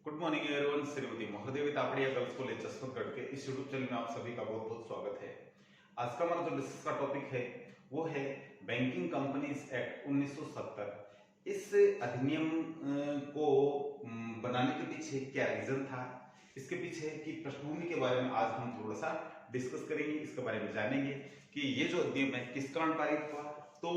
Good morning everyone. Shrimati Mahadevi Tapadia girls college Chhattisgarh के इस YouTube channel में आप सभी का बहुत बहुत स्वागत है। आज का हमारा जो डिस्कस का टॉपिक है वो है बैंकिंग कंपनीज एक्ट 1970। इस अधिनियम को बनाने के पीछे क्या रीजन था, इसके पीछे की पृष्ठभूमि के बारे में आज हम थोड़ा सा डिस्कस करेंगे, इसके बारे में जानेंगे कि ये जो अधिनियम है किस कारण पारित हुआ। तो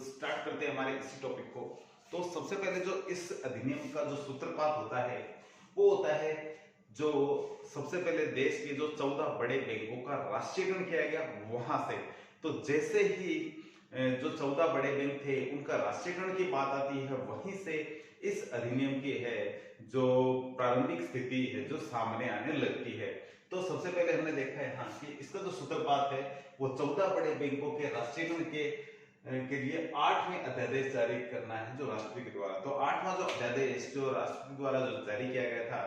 स्टार्ट करते हैं हमारे इसी टॉपिक को। तो सबसे पहले जो इस अधिनियम का जो सूत्रपात होता है वो होता है जो सबसे पहले देश के जो 14 बड़े बैंकों का राष्ट्रीयकरण किया गया वहां से। तो जैसे ही जो 14 बड़े बैंक थे उनका राष्ट्रीयकरण की बात आती है, वहीं से इस अधिनियम की है जो प्रारंभिक स्थिति है जो सामने आने लगती है। तो सबसे पहले हमने देखा है हाँ कि इसका जो सूत्रपात है वो 14 बड़े बैंकों के राष्ट्रीयकरण के लिए 8वें अध्यादेश जारी करना है जो राष्ट्रपति के द्वारा। तो 8वां जो अध्यादेश जो राष्ट्रपति द्वारा जो जारी किया गया था,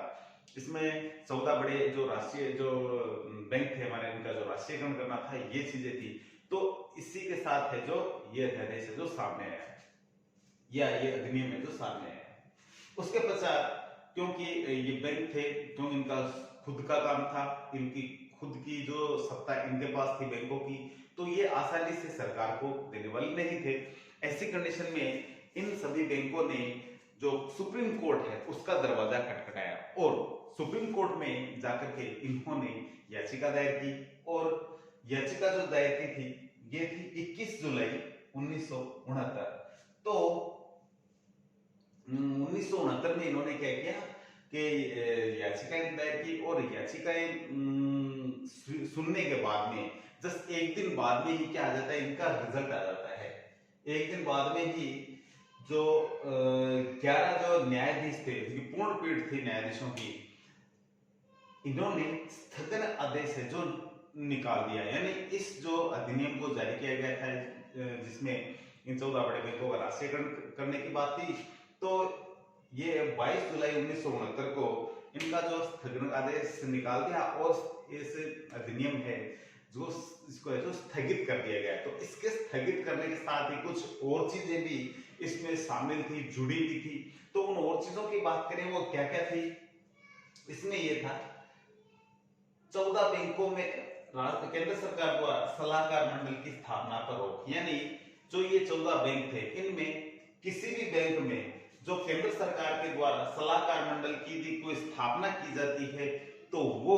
इसमें 14 बड़े जो राष्ट्रीय जो बैंक थे हमारे, इनका जो राष्ट्रीयकरण करना था, ये चीजें थी। तो इसी के साथ है जो ये अध्यादेश है जो सामने आया या ये अधिनियम है जो सामने आया। उसके पश्चात क्योंकि ये बैंक थे, क्योंकि इनका खुद का काम था, इनकी खुद की जो सत्ता इनके पास थी बैंकों की, तो ये आसानी से सरकार को देने वाले नहीं थे। ऐसी कंडीशन में इन सभी बैंकों ने जो सुप्रीम कोर्ट है उसका दरवाजा खटखटाया और सुप्रीम कोर्ट में जाकर के इन्होंने याचिका दायर की। और याचिका जो दायर की थी ये थी 21 जुलाई 1969। तो 1969 में इन्होंने क्या किया कि याचिकाएं दायर की और याचिकाएं सुनने के बाद में जस्ट एक दिन बाद में ही क्या आ जाता है, इनका रिजल्ट आ जाता है। एक दिन बाद में ही जो 11 जो न्यायाधीश थे, पूर्ण पीठ थी न्यायाधीशों की, इन्होंने स्थगन आदेश है जो निकाल दिया। यानी इस जो अधिनियम को जारी किया गया था जिसमें इन 14 बड़े बैंकों का राष्ट्रीयकरण करने की बात थी, तो ये 22 जुलाई 1969 को इनका जो स्थगन आदेश निकाल दिया और इस अधिनियम है जो इसको है जो स्थगित कर दिया गया। तो इसके स्थगित करने के साथ ही कुछ और चीजें भी इसमें शामिल थी, जुड़ी हुई थी। तो उन और चीजों की बात करें वो क्या क्या थी, इसमें ये था 14 बैंकों में केंद्र सरकार द्वारा सलाहकार मंडल की स्थापना पर रोक। यानी जो ये 14 बैंक थे इनमें किसी भी बैंक में जो केंद्र सरकार के द्वारा सलाहकार मंडल की कोई स्थापना की जाती है तो वो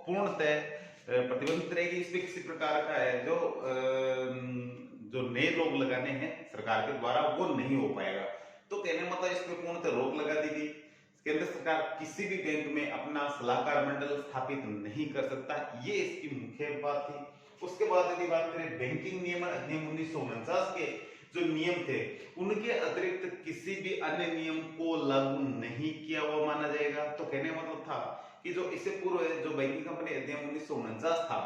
पूर्णतः प्रतिबंधित रहेगी। इसमें किसी प्रकार का है जो नए लोग लगाने हैं सरकार के द्वारा वो नहीं हो पाएगा। तो कहने मतलब इस पर पूर्णतः रोक लगा दी गई। केंद्र सरकार किसी भी बैंक में अपना सलाहकार मंडल स्थापित नहीं कर सकता, ये इसकी मुख्य बात थी। उसके बाद यदि बात करें बैंकिंग नियमन अधिनियम 1949 के जो नियम थे उनके अतिरिक्त किसी भी अन्य नियम को लागू नहीं किया हुआ माना जाएगा। तो कहने मतलब था कि जो इससे पूर्व जो बैंकिंग कंपनी अधिनियम 1949 था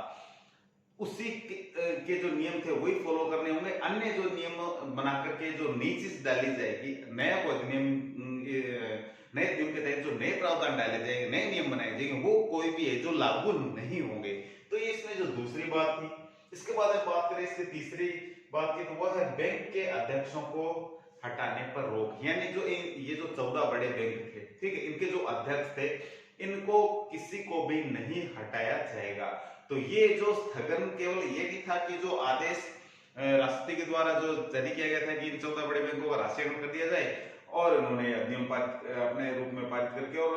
उसी के जो नियम थे वही फॉलो करने होंगे। अन्य जो नियम बना करके जो नई चीज डाली जाएगी, नया कोई अधिनियम, नए नियम के तहत जो नए प्रावधान डाले जाएंगे, नए नियम बनाए जाएंगे, वो कोई भी है जो लागू नहीं होंगे। तो ये इसमें जो दूसरी बात थी। इसके बाद बात करें इसकी तीसरी बात की तो वह है बैंक के अध्यक्षों को हटाने पर रोक। यानी जो ये जो 14 बड़े बैंक थे, ठीक है, इनके जो अध्यक्ष थे इनको किसी को भी नहीं हटाया जाएगा। तो ये जो स्थगन केवल ये भी था कि जो आदेश राष्ट्रपति के द्वारा जो जारी किया गया था कि इन 14 बड़े बैंकों का राष्ट्रीयकरण कर दिया जाए, और इन्होंने अधिनियम अपने रूप में पारित करके और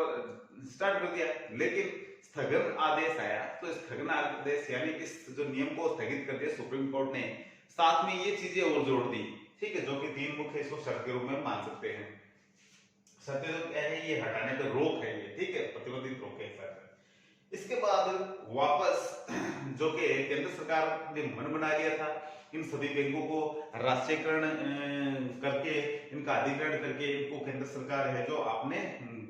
स्टार्ट कर दिया। लेकिन स्थगन आदेश आया तो स्थगन आदेश यानी इस जो नियम को स्थगित कर दिया सुप्रीम कोर्ट ने, साथ में ये चीजें और जोड़ दी, ठीक है, जो कि 3 मुख्य इसको शर्त के रूप में मान सकते हैं। शर्त क्या है, ये हटाने पर रोक है, ये ठीक है, प्रतिबंधित रोक है सर। इसके बाद वापस जो कि केंद्र सरकार ने मन बना लिया था इन सभी बैंकों को राष्ट्रीयकरण करके इनका अधिग्रहण करके इनको केंद्र सरकार है जो अपने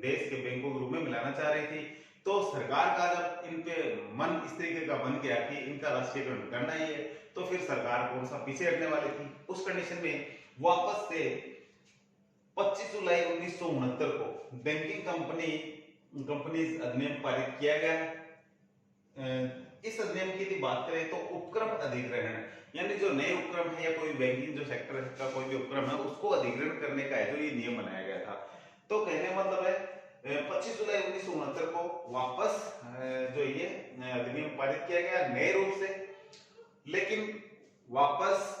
देश के बैंकों के रूप में मिलाना चाह रही थी। तो सरकार का जब इन पे मन इस तरीके का बन गया कि इनका राष्ट्रीयकरण करना ही है, तो फिर सरकार कौन सा पीछे हटने वाली थी। उस कंडीशन में वापस से 25 जुलाई 1969 को बैंकिंग कंपनीज अधिनियम पारित किया गया। इस अधिनियम की यदि बात करें तो उपक्रम अधिग्रहण यानी जो नए उपक्रम है या कोई बैंकिंग जो सेक्टर का कोई भी उपक्रम है उसको अधिग्रहण करने का है जो ये नियम बनाया गया था। तो कहने मतलब है 25 जुलाई 1969 को वापस जो ये अधिनियम पारित किया गया नए रूप से, लेकिन वापस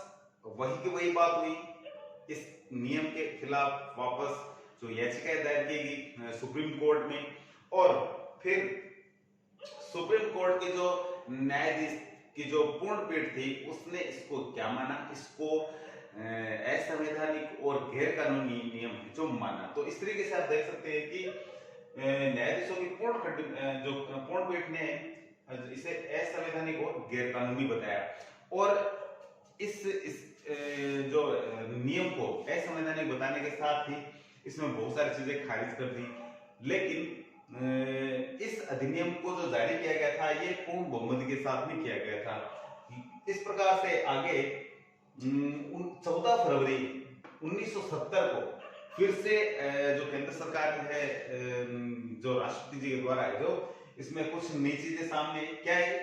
वही की वही बात हुई। इस नियम के खिलाफ वापस जो याचिकाएं दायर की गई सुप्रीम कोर्ट में, और फिर सुप्रीम कोर्ट के जो न्यायाधीश की जो पूर्ण पीठ थी उसने इसको क्या माना, इसको असंवैधानिक और गैर कानूनी नियम जो माना। तो इस तरीके से आप देख सकते हैं कि न्यायाधीशों की पूर्ण पीठ ने इसे असंवैधानिक और गैर कानूनी बताया, और इस जो नियम को असंवैधानिक बताने के साथ ही इसमें बहुत सारी चीजें खारिज कर दी। लेकिन इस अधिनियम को जो जारी किया गया था ये पूर्ण बहुमत के साथ में किया गया था। इस प्रकार से आगे 14 फरवरी 1970 को फिर से जो केंद्र सरकार है, जो राष्ट्रपति जी के द्वारा है, जो इसमें कुछ नई चीजें सामने क्या है।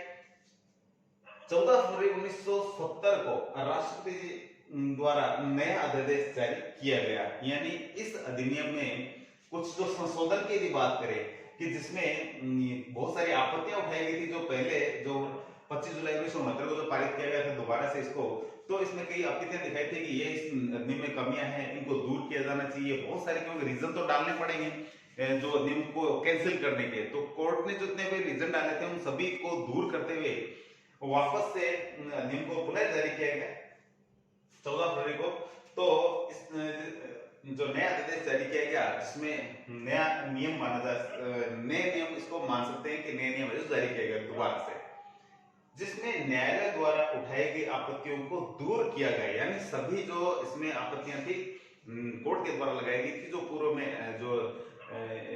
14 फरवरी 1970 को राष्ट्रपति जी द्वारा नया अध्यादेश जारी किया गया, यानी इस अधिनियम में कुछ जो संशोधन की यदि बात करें कि जिसमें बहुत सारी आपत्तियां उठाई गई थी, जो पहले जो 25 जुलाई 1969 को जो पारित किया गया था दोबारा से इसको, तो इसमें कई आपत्तियां दिखाई थी कि ये इस अधिनियम में कमियां हैं, इनको दूर किया जाना चाहिए। बहुत सारे क्योंकि रीजन तो डालने पड़ेंगे जो अधिनियम को कैंसिल करने के, तो कोर्ट ने जितने भी रीजन डाले थे उन सभी को दूर करते हुए वापस से अधिनियम को पुनः जारी किया गया 14 फरवरी को। तो इस जो नया अध्यादेश जारी किया गया जिसमें नया नियम माना जा, नए नियम इसको मान सकते हैं कि नए नियम जारी किया गया दोबारा से, जिसमें न्यायालय द्वारा उठाई गई आपत्तियों को दूर किया गया, यानी सभी जो इसमें आपत्तियां थी कोर्ट के द्वारा लगाई गई थी, जो पूर्व में जो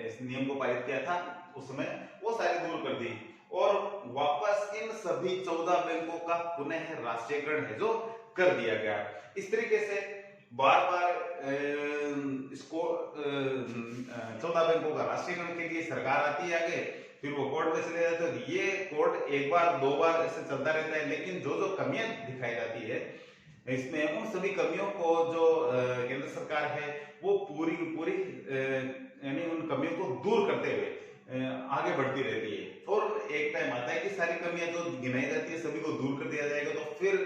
इस नियम को पारित किया था उस समय, वो सारी दूर कर दी, और वापस इन सभी 14 बैंकों का पुनः राष्ट्रीयकरण है जो कर दिया गया। इस तरीके से बार बार इसको 14 बैंकों का राष्ट्रीयकरण के लिए सरकार आती है आगे, फिर वो कोर्ट में चले जाते हैं। ये कोर्ट एक बार दो बार ऐसे चलता रहता है, लेकिन जो जो कमियां दिखाई जाती है इसमें, उन सभी कमियों को जो केंद्र सरकार है वो पूरी पूरी यानी उन कमियों को दूर करते हुए आगे बढ़ती रहती है। और एक टाइम आता है कि सारी कमियां जो गिनाई जाती है सभी को दूर कर दिया जाएगा, तो फिर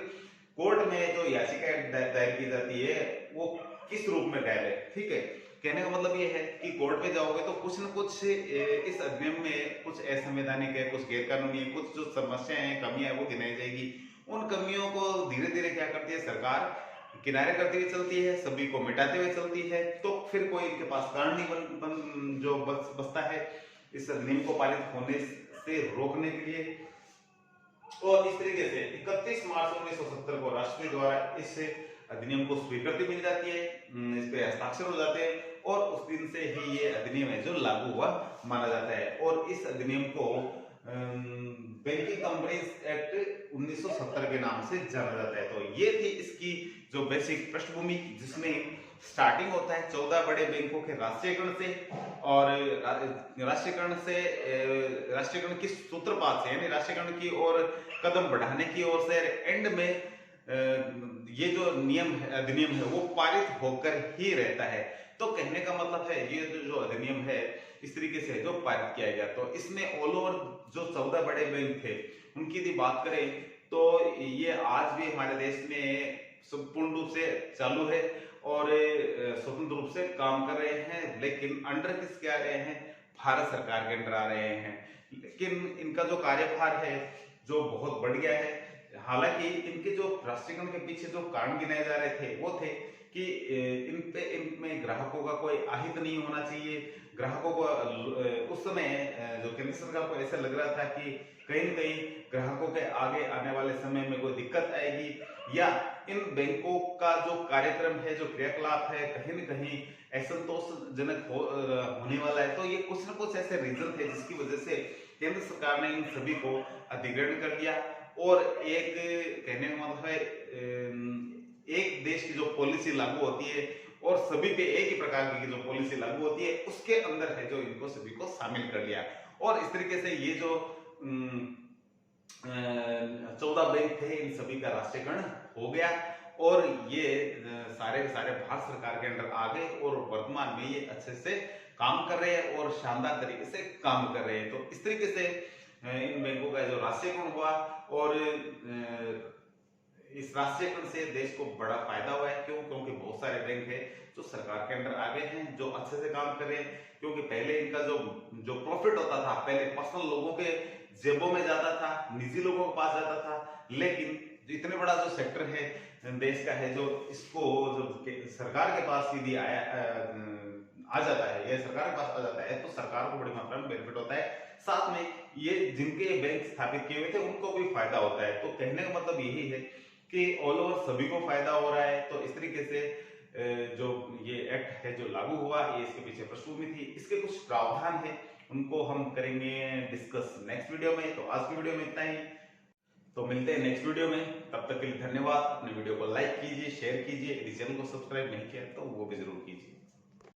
कोर्ट में जो याचिका दायर की जाती है वो किस रूप में दायर है। ठीक है, कहने का मतलब ये है कि कोर्ट पे जाओगे तो कुछ न कुछ इस अधिनियम में कुछ असंवैधानिक है, कुछ गैर कानूनी है, कुछ जो समस्याएं हैं, कमियां है वो गिनाई जाएगी। उन कमियों को धीरे धीरे क्या करती है सरकार, किनारे करती हुई चलती है, सभी को मिटाते हुए चलती है, तो फिर कोई इनके पास कारण नहीं जो बचता है इस अधिनियम को पारित होने से रोकने के लिए। और इस तरीके से 31 मार्च 1970 को राष्ट्रपति द्वारा इस अधिनियम को स्वीकृति मिल जाती है, इस पे हस्ताक्षर हो जाते हैं, और उस दिन से ही ये अधिनियम है जो लागू हुआ माना जाता है। और इस अधिनियम को बैंकिंग कंपनीज एक्ट 1970 के नाम से जाना जाता है। तो ये थी इसकी जो बेसिक पृष्ठभूमि, जिसमें स्टार्टिंग होता है 14 बड़े बैंकों के राष्ट्रीयकरण से, और राष्ट्रीयकरण की सूत्रपात से, यानी राष्ट्रीयकरण की ओर कदम बढ़ाने की ओर से, एंड में ये जो अधिनियम है वो पारित होकर ही रहता है। तो कहने का मतलब है ये जो अधिनियम है इस तरीके से जो पारित किया गया, तो इसमें ऑल ओवर जो 14 बड़े बैंक थे उनकी यदि बात करें तो ये आज भी हमारे देश में संपूर्ण रूप से चालू है और स्वतंत्र रूप से काम कर रहे हैं, लेकिन अंडर किसके आ रहे हैं, भारत सरकार के अंडर आ रहे हैं। लेकिन इनका जो कार्यभार है जो बहुत बढ़ गया है। हालांकि इनके जो राष्ट्रीयकरण के पीछे जो कारण गिनाए जा रहे थे वो थे कि इनमें ग्राहकों का कोई अहित नहीं होना चाहिए। ग्राहकों को उस समय जो केंद्र सरकार को ऐसा लग रहा था कि कहीं न कहीं ग्राहकों के आगे आने वाले समय में कोई दिक्कत आएगी, या इन बैंकों का जो कार्यक्रम है, जो क्रियाकलाप है, कहीं न कहीं असंतोषजनक होने वाला है। तो ये कुछ न कुछ ऐसे रीजन थे जिसकी वजह से केंद्र सरकार ने इन सभी को अधिग्रहण कर दिया, और एक कहने का मतलब है एक देश की जो पॉलिसी लागू होती है और सभी पे एक ही प्रकार की जो पॉलिसी लागू होती है उसके अंदर है जो इनको सभी को शामिल कर लिया। और इस तरीके से ये जो 14 बैंक थे इन सभी का राष्ट्रीयकरण हो गया, और ये सारे भारत सरकार के अंदर आ गए, और वर्तमान में ये अच्छे से काम कर रहे हैं और शानदार तरीके से काम कर रहे हैं। तो इस तरीके से इन बैंकों का जो राष्ट्रीयकरण हुआ और इस राष्ट्रीयकरण से देश को बड़ा फायदा हुआ है। क्यों? क्योंकि बहुत सारे बैंक है जो सरकार के अंडर आ गए हैं, जो अच्छे से काम कर रहे हैं। क्योंकि पहले इनका जो जो प्रॉफिट होता था, पहले पर्सनल लोगों के जेबों में जाता था, निजी लोगों के पास जाता था, लेकिन इतने बड़ा जो सेक्टर है देश का है, जो इसको जो सरकार के पास सीधी आ जाता है, ये सरकार के पास आ जाता है, तो सरकार को बड़ी मात्रा में बेनिफिट होता है। साथ में ये जिनके बैंक स्थापित किए हुए थे उनको भी फायदा होता है। तो कहने का मतलब यही है कि ऑल ओवर सभी को फायदा हो रहा है। तो इस तरीके से जो ये एक्ट है जो लागू हुआ, ये इसके पीछे पृष्ठभूमि थी। इसके कुछ प्रावधान है, उनको हम करेंगे डिस्कस नेक्स्ट वीडियो में। तो आज की वीडियो में इतना ही, तो मिलते हैं नेक्स्ट वीडियो में। तब तक के लिए धन्यवाद। अपने वीडियो को लाइक कीजिए, शेयर कीजिए, यदि चैनल को सब्सक्राइब नहीं किया तो वो भी जरूर कीजिए।